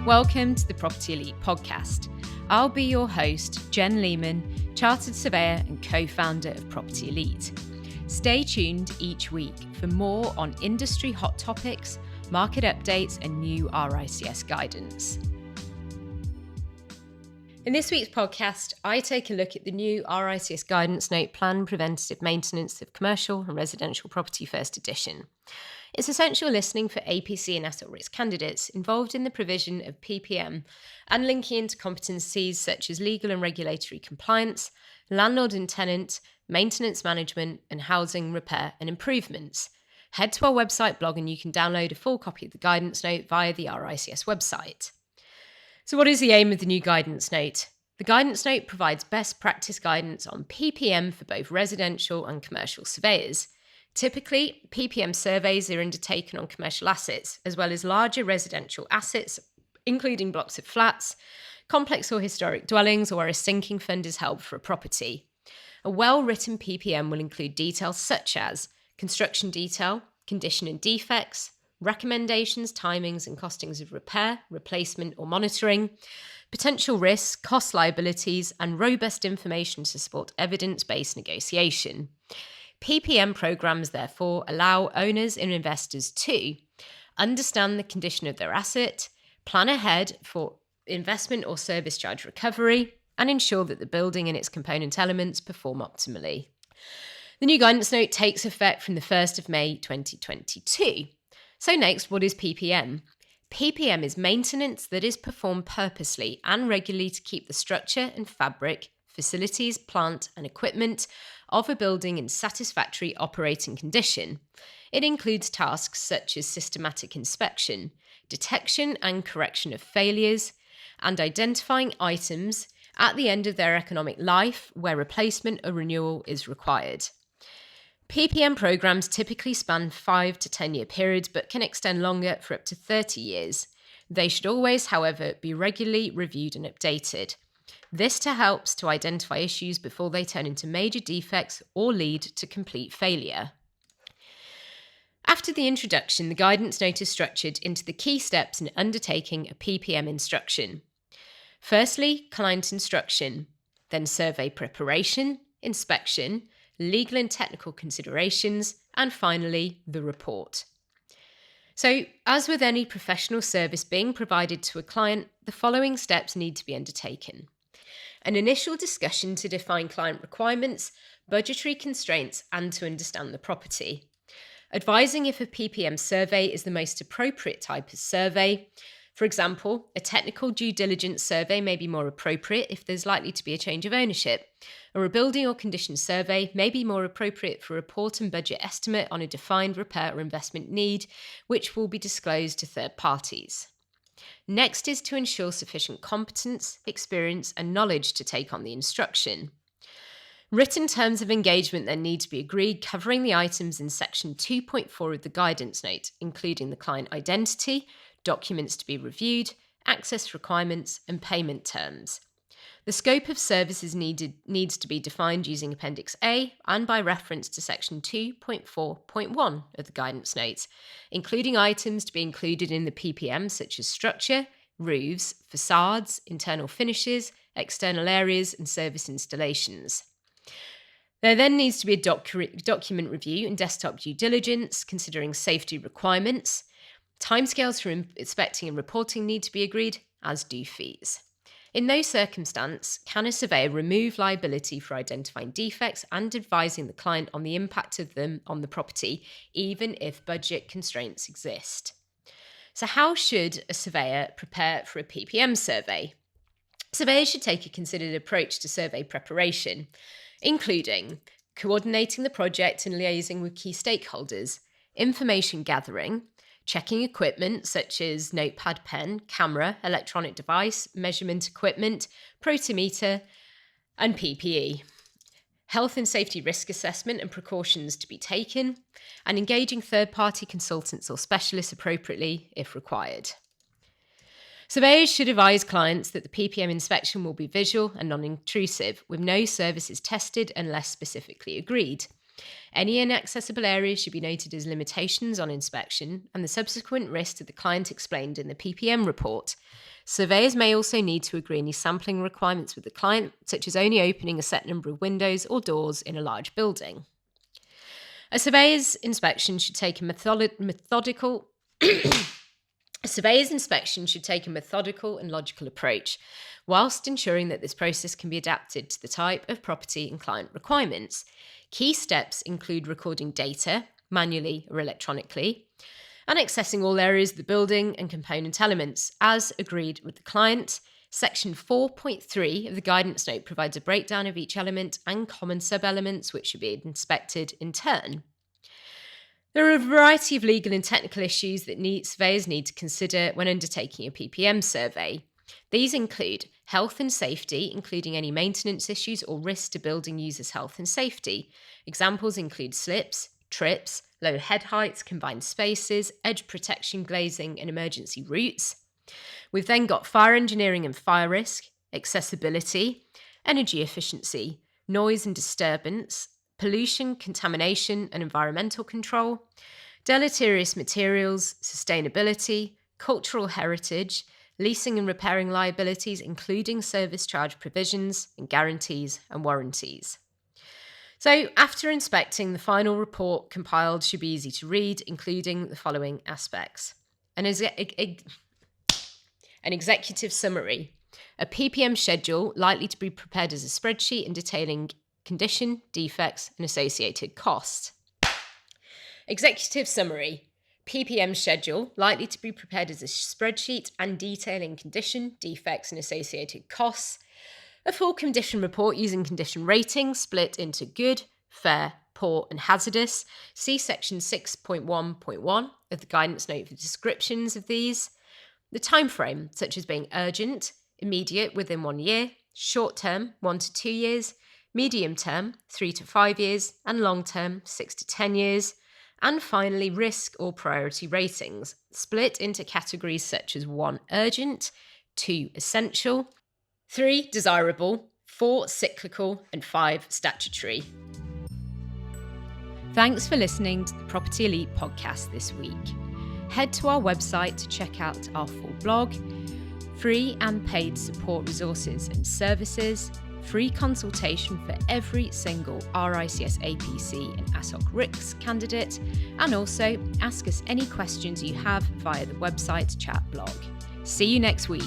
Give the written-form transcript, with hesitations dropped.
Welcome to the Property Elite podcast. I'll be your host, Jen Lehman, Chartered Surveyor and co-founder of Property Elite. Stay tuned each week for more on industry hot topics, market updates and new RICS guidance. In this week's podcast, I take a look at the new RICS guidance note, Planned Preventative Maintenance of Commercial and Residential Property First Edition. It's essential listening for APC and AssocRICS candidates involved in the provision of Ppm and linking into competencies such as legal and regulatory compliance, landlord and tenant, maintenance management, and housing repair and improvements. Head to our website blog and you can download a full copy of the guidance note via the RICS website. So what is the aim of the new guidance note? The guidance note provides best practice guidance on Ppm for both residential and commercial surveyors. Typically, Ppm surveys are undertaken on commercial assets, as well as larger residential assets, including blocks of flats, complex or historic dwellings, or where a sinking fund is held for a property. A well-written Ppm will include details such as construction detail, condition and defects, recommendations, timings and costings of repair, replacement or monitoring, potential risks, cost liabilities, and robust information to support evidence-based negotiation. Ppm programs, therefore, allow owners and investors to understand the condition of their asset, plan ahead for investment or service charge recovery, and ensure that the building and its component elements perform optimally. The new guidance note takes effect from the 1st of May 2022. So next, what is Ppm? Ppm is maintenance that is performed purposely and regularly to keep the structure and fabric, facilities, plant and equipment of a building in satisfactory operating condition. It includes tasks such as systematic inspection, detection and correction of failures, and identifying items at the end of their economic life where replacement or renewal is required. Ppm programs typically span 5 to 10 year periods but can extend longer for up to 30 years. They should always, however, be regularly reviewed and updated. This helps to identify issues before they turn into major defects or lead to complete failure. After the introduction, the guidance note is structured into the key steps in undertaking a Ppm instruction. Firstly, client instruction, then survey preparation, inspection, legal and technical considerations, and finally, the report. So, as with any professional service being provided to a client, the following steps need to be undertaken. An initial discussion to define client requirements, budgetary constraints, and to understand the property. Advising if a Ppm survey is the most appropriate type of survey. For example, a technical due diligence survey may be more appropriate if there's likely to be a change of ownership, or a building or condition survey may be more appropriate for a report and budget estimate on a defined repair or investment need, which will be disclosed to third parties. Next is to ensure sufficient competence, experience, and knowledge to take on the instruction. Written terms of engagement then need to be agreed, covering the items in section 2.4 of the guidance note, including the client identity, documents to be reviewed, access requirements, and payment terms. The scope of services needs to be defined using Appendix A and by reference to Section 2.4.1 of the guidance notes, including items to be included in the Ppm such as structure, roofs, facades, internal finishes, external areas, and service installations. There then needs to be a document review and desktop due diligence, considering safety requirements. Timescales for inspecting and reporting need to be agreed, as do fees. In no circumstance can a surveyor remove liability for identifying defects and advising the client on the impact of them on the property, even if budget constraints exist. So how should a surveyor prepare for a Ppm survey? Surveyors should take a considered approach to survey preparation, including coordinating the project and liaising with key stakeholders, information gathering, checking equipment such as notepad, pen, camera, electronic device, measurement equipment, protometer, and PPE. Health and safety risk assessment and precautions to be taken, and engaging third-party consultants or specialists appropriately if required. Surveyors should advise clients that the Ppm inspection will be visual and non-intrusive, with no services tested unless specifically agreed. Any inaccessible areas should be noted as limitations on inspection and the subsequent risk to the client explained in the Ppm report. Surveyors may also need to agree any sampling requirements with the client, such as only opening a set number of windows or doors in a large building. A surveyor's inspection should take a methodical and logical approach, whilst ensuring that this process can be adapted to the type of property and client requirements. Key steps include recording data, manually or electronically, and accessing all areas of the building and component elements, as agreed with the client. Section 4.3 of the guidance note provides a breakdown of each element and common sub-elements which should be inspected in turn. There are a variety of legal and technical issues that surveyors need to consider when undertaking a PPM survey. These include health and safety, including any maintenance issues or risks to building users' health and safety. Examples include slips, trips, low head heights, confined spaces, edge protection glazing, and emergency routes. We've then got fire engineering and fire risk, accessibility, energy efficiency, noise and disturbance, pollution, contamination, and environmental control, deleterious materials, sustainability, cultural heritage, leasing and repairing liabilities, including service charge provisions and guarantees and warranties. So, after inspecting, the final report compiled should be easy to read, including the following aspects. An executive summary, a PPM schedule likely to be prepared as a spreadsheet and detailing condition, defects, and associated costs. Executive summary, PPM schedule likely to be prepared as a spreadsheet and detailing condition, defects, and associated costs. A full condition report using condition ratings split into good, fair, poor, and hazardous. See section 6.1.1 of the guidance note for descriptions of these. The time frame, such as being urgent, immediate within 1 year, short term 1 to 2 years, medium term 3 to 5 years, and long term 6 to 10 years. And finally, risk or priority ratings, split into categories such as 1 urgent, 2 essential, 3 desirable, 4 cyclical, and 5 statutory. Thanks for listening to the Property Elite podcast this week. Head to our website to check out our full blog, free and paid support resources and services, free consultation for every single RICS APC and AssocRICS candidate, and also ask us any questions you have via the website chat blog. See you next week.